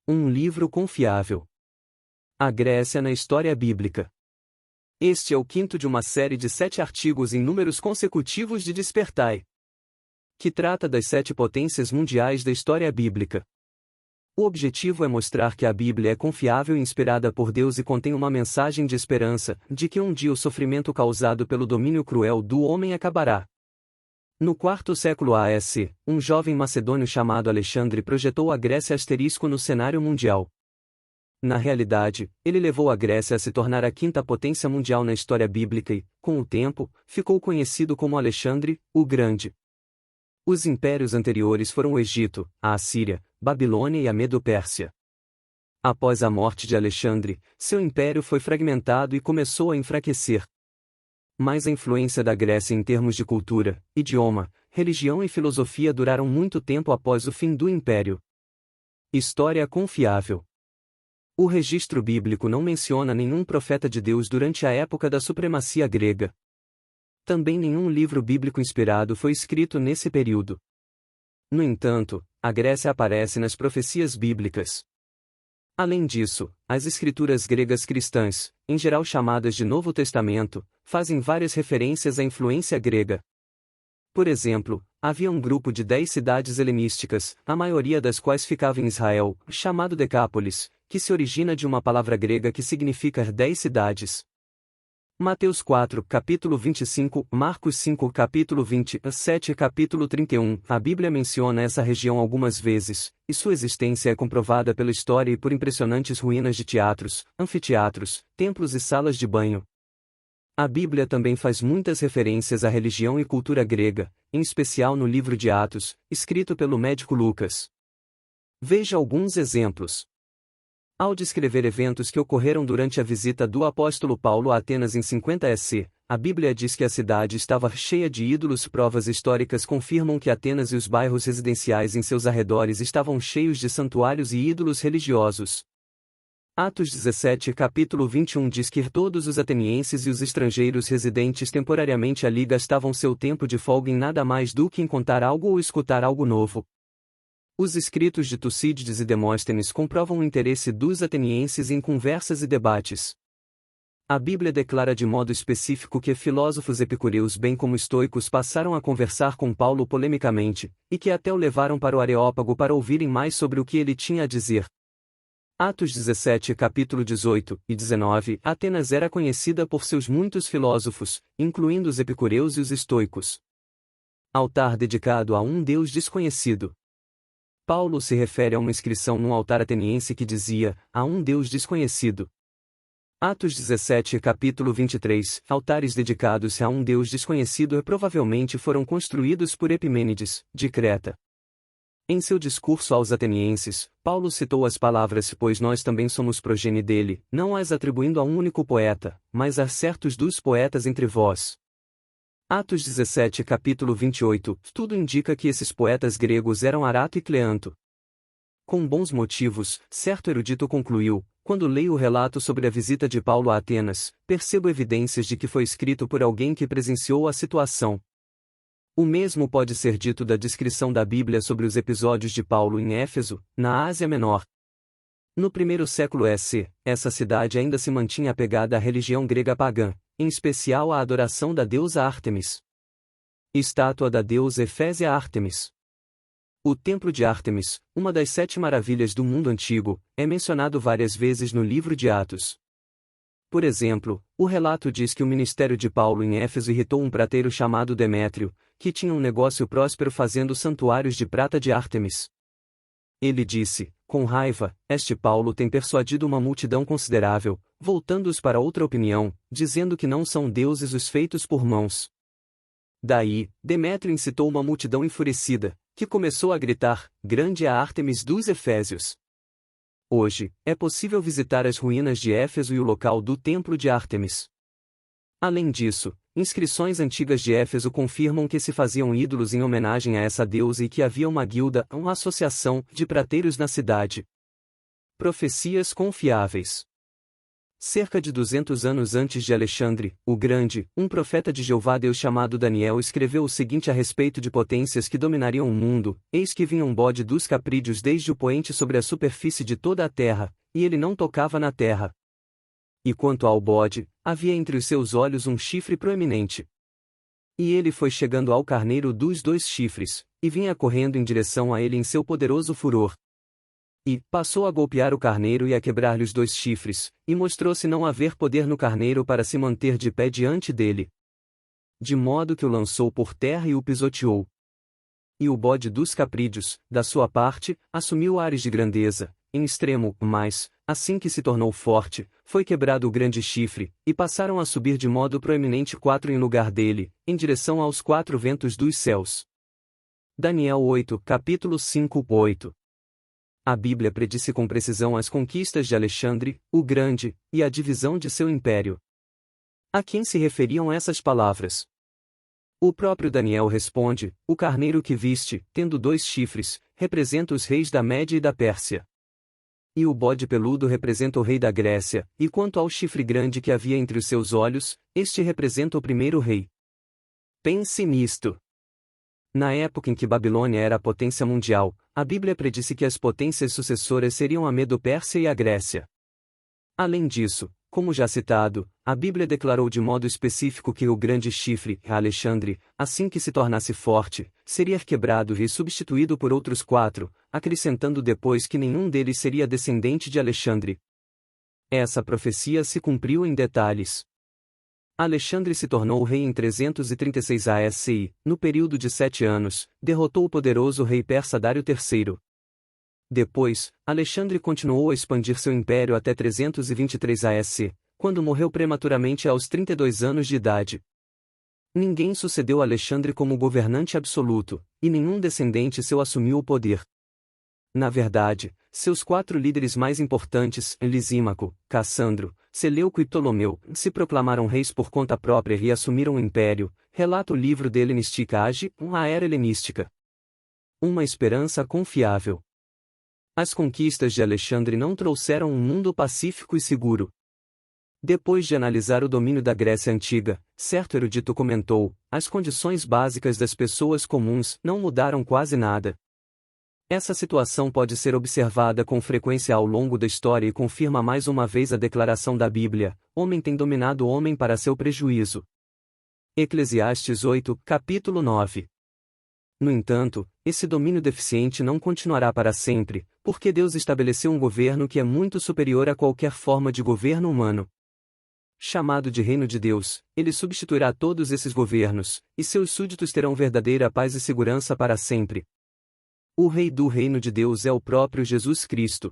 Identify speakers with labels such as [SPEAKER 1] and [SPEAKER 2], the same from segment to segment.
[SPEAKER 1] Um livro confiável. A Grécia na História Bíblica. Este é o quinto de uma série de 7 artigos em números consecutivos de Despertai, que trata das 7 potências mundiais da história bíblica. O objetivo é mostrar que a Bíblia é confiável e inspirada por Deus e contém uma mensagem de esperança, de que um dia o sofrimento causado pelo domínio cruel do homem acabará. No quarto século A.S., um jovem macedônio chamado Alexandre projetou a Grécia no cenário mundial. Na realidade, ele levou a Grécia a se tornar a quinta potência mundial na história bíblica e, com o tempo, ficou conhecido como Alexandre, o Grande. Os impérios anteriores foram o Egito, a Assíria, Babilônia e a Medo-Pérsia. Após a morte de Alexandre, seu império foi fragmentado e começou a enfraquecer. Mas a influência da Grécia em termos de cultura, idioma, religião e filosofia duraram muito tempo após o fim do império. História confiável. O registro bíblico não menciona nenhum profeta de Deus durante a época da supremacia grega. Também nenhum livro bíblico inspirado foi escrito nesse período. No entanto, a Grécia aparece nas profecias bíblicas. Além disso, as escrituras gregas cristãs, em geral chamadas de Novo Testamento, fazem várias referências à influência grega. Por exemplo, havia um grupo de 10 cidades helenísticas, a maioria das quais ficava em Israel, chamado Decápolis, que se origina de uma palavra grega que significa 10 cidades. Mateus 4, capítulo 25, Marcos 5, capítulo 27 e capítulo 31, a Bíblia menciona essa região algumas vezes, e sua existência é comprovada pela história e por impressionantes ruínas de teatros, anfiteatros, templos e salas de banho. A Bíblia também faz muitas referências à religião e cultura grega, em especial no livro de Atos, escrito pelo médico Lucas. Veja alguns exemplos. Ao descrever eventos que ocorreram durante a visita do apóstolo Paulo a Atenas em 50 EC, a Bíblia diz que a cidade estava cheia de ídolos. Provas históricas confirmam que Atenas e os bairros residenciais em seus arredores estavam cheios de santuários e ídolos religiosos. Atos 17 capítulo 21 diz que todos os atenienses e os estrangeiros residentes temporariamente ali gastavam seu tempo de folga em nada mais do que em contar algo ou escutar algo novo. Os escritos de Tucídides e Demóstenes comprovam o interesse dos atenienses em conversas e debates. A Bíblia declara de modo específico que filósofos epicureus bem como estoicos passaram a conversar com Paulo polemicamente, e que até o levaram para o Areópago para ouvirem mais sobre o que ele tinha a dizer. Atos 17 capítulo 18 e 19 Atenas era conhecida por seus muitos filósofos, incluindo os epicureus e os estoicos. Altar dedicado a um Deus desconhecido. Paulo se refere a uma inscrição num altar ateniense que dizia, a um Deus desconhecido. Atos 17 capítulo 23 Altares dedicados a um Deus desconhecido provavelmente foram construídos por Epimênides, de Creta. Em seu discurso aos atenienses, Paulo citou as palavras pois nós também somos progenie dele, não as atribuindo a um único poeta, mas a certos dos poetas entre vós. Atos 17 capítulo 28 Tudo indica que esses poetas gregos eram Arato e Cleanto. Com bons motivos, certo erudito concluiu, quando leio o relato sobre a visita de Paulo a Atenas, percebo evidências de que foi escrito por alguém que presenciou a situação. O mesmo pode ser dito da descrição da Bíblia sobre os episódios de Paulo em Éfeso, na Ásia Menor. No primeiro século EC, essa cidade ainda se mantinha apegada à religião grega pagã, em especial à adoração da deusa Ártemis. Estátua da deusa Efésia Ártemis. O Templo de Ártemis, uma das 7 maravilhas do mundo antigo, é mencionado várias vezes no livro de Atos. Por exemplo, o relato diz que o ministério de Paulo em Éfeso irritou um prateiro chamado Demétrio, que tinha um negócio próspero fazendo santuários de prata de Ártemis. Ele disse, com raiva, este Paulo tem persuadido uma multidão considerável, voltando-os para outra opinião, dizendo que não são deuses os feitos por mãos. Daí, Demétrio incitou uma multidão enfurecida, que começou a gritar, grande é a Ártemis dos Efésios. Hoje, é possível visitar as ruínas de Éfeso e o local do Templo de Ártemis. Além disso, inscrições antigas de Éfeso confirmam que se faziam ídolos em homenagem a essa deusa e que havia uma guilda, uma associação, de prateiros na cidade. Profecias confiáveis. Cerca de 200 anos antes de Alexandre, o Grande, um profeta de Jeová Deus chamado Daniel escreveu o seguinte a respeito de potências que dominariam o mundo: eis que vinha um bode dos caprídeos desde o poente sobre a superfície de toda a terra, e ele não tocava na terra. E quanto ao bode, havia entre os seus olhos um chifre proeminente. E ele foi chegando ao carneiro dos 2 chifres, e vinha correndo em direção a ele em seu poderoso furor. E passou a golpear o carneiro e a quebrar-lhe os 2 chifres, e mostrou-se não haver poder no carneiro para se manter de pé diante dele. De modo que o lançou por terra e o pisoteou. E o bode dos caprídeos, da sua parte, assumiu ares de grandeza, em extremo, mas, assim que se tornou forte, foi quebrado o grande chifre, e passaram a subir de modo proeminente 4 em lugar dele, em direção aos 4 ventos dos céus. Daniel 8, capítulo 5-8. A Bíblia predisse com precisão as conquistas de Alexandre, o Grande, e a divisão de seu império. A quem se referiam essas palavras? O próprio Daniel responde: o carneiro que viste, tendo 2 chifres, representa os reis da Média e da Pérsia. E o bode peludo representa o rei da Grécia, e quanto ao chifre grande que havia entre os seus olhos, este representa o primeiro rei. Pense nisto. Na época em que Babilônia era a potência mundial, a Bíblia predisse que as potências sucessoras seriam a Medo-Pérsia e a Grécia. Além disso, como já citado, a Bíblia declarou de modo específico que o grande chifre, Alexandre, assim que se tornasse forte, seria quebrado e substituído por outros 4, acrescentando depois que nenhum deles seria descendente de Alexandre. Essa profecia se cumpriu em detalhes. Alexandre se tornou rei em 336 AS e, no período de 7 anos, derrotou o poderoso rei persa Dário III. Depois, Alexandre continuou a expandir seu império até 323 AS, quando morreu prematuramente aos 32 anos de idade. Ninguém sucedeu Alexandre como governante absoluto, e nenhum descendente seu assumiu o poder. Na verdade, seus 4 líderes mais importantes, Lisímaco, Cassandro, Seleuco e Ptolomeu, se proclamaram reis por conta própria e assumiram o império, relata o livro de Helenística Age, a Era Helenística. Uma esperança confiável. As conquistas de Alexandre não trouxeram um mundo pacífico e seguro. Depois de analisar o domínio da Grécia Antiga, certo erudito comentou: as condições básicas das pessoas comuns não mudaram quase nada. Essa situação pode ser observada com frequência ao longo da história e confirma mais uma vez a declaração da Bíblia: homem tem dominado o homem para seu prejuízo. Eclesiastes 8, capítulo 9. No entanto, esse domínio deficiente não continuará para sempre, porque Deus estabeleceu um governo que é muito superior a qualquer forma de governo humano. Chamado de Reino de Deus, ele substituirá todos esses governos, e seus súditos terão verdadeira paz e segurança para sempre. O Rei do Reino de Deus é o próprio Jesus Cristo.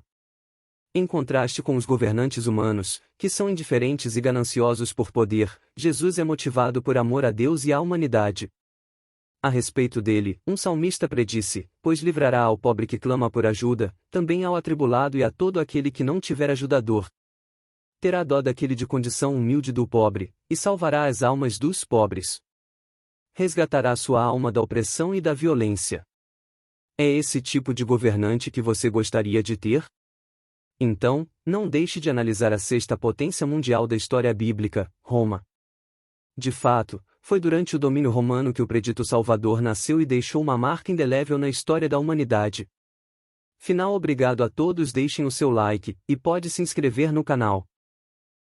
[SPEAKER 1] Em contraste com os governantes humanos, que são indiferentes e gananciosos por poder, Jesus é motivado por amor a Deus e à humanidade. A respeito dele, um salmista predisse: pois livrará ao pobre que clama por ajuda, também ao atribulado e a todo aquele que não tiver ajudador. Terá dó daquele de condição humilde do pobre, e salvará as almas dos pobres. Resgatará sua alma da opressão e da violência. É esse tipo de governante que você gostaria de ter? Então, não deixe de analisar a 6ª potência mundial da história bíblica, Roma. De fato, foi durante o domínio romano que o predito Salvador nasceu e deixou uma marca indelével na história da humanidade. Final. Obrigado a todos, deixem o seu like, e pode se inscrever no canal.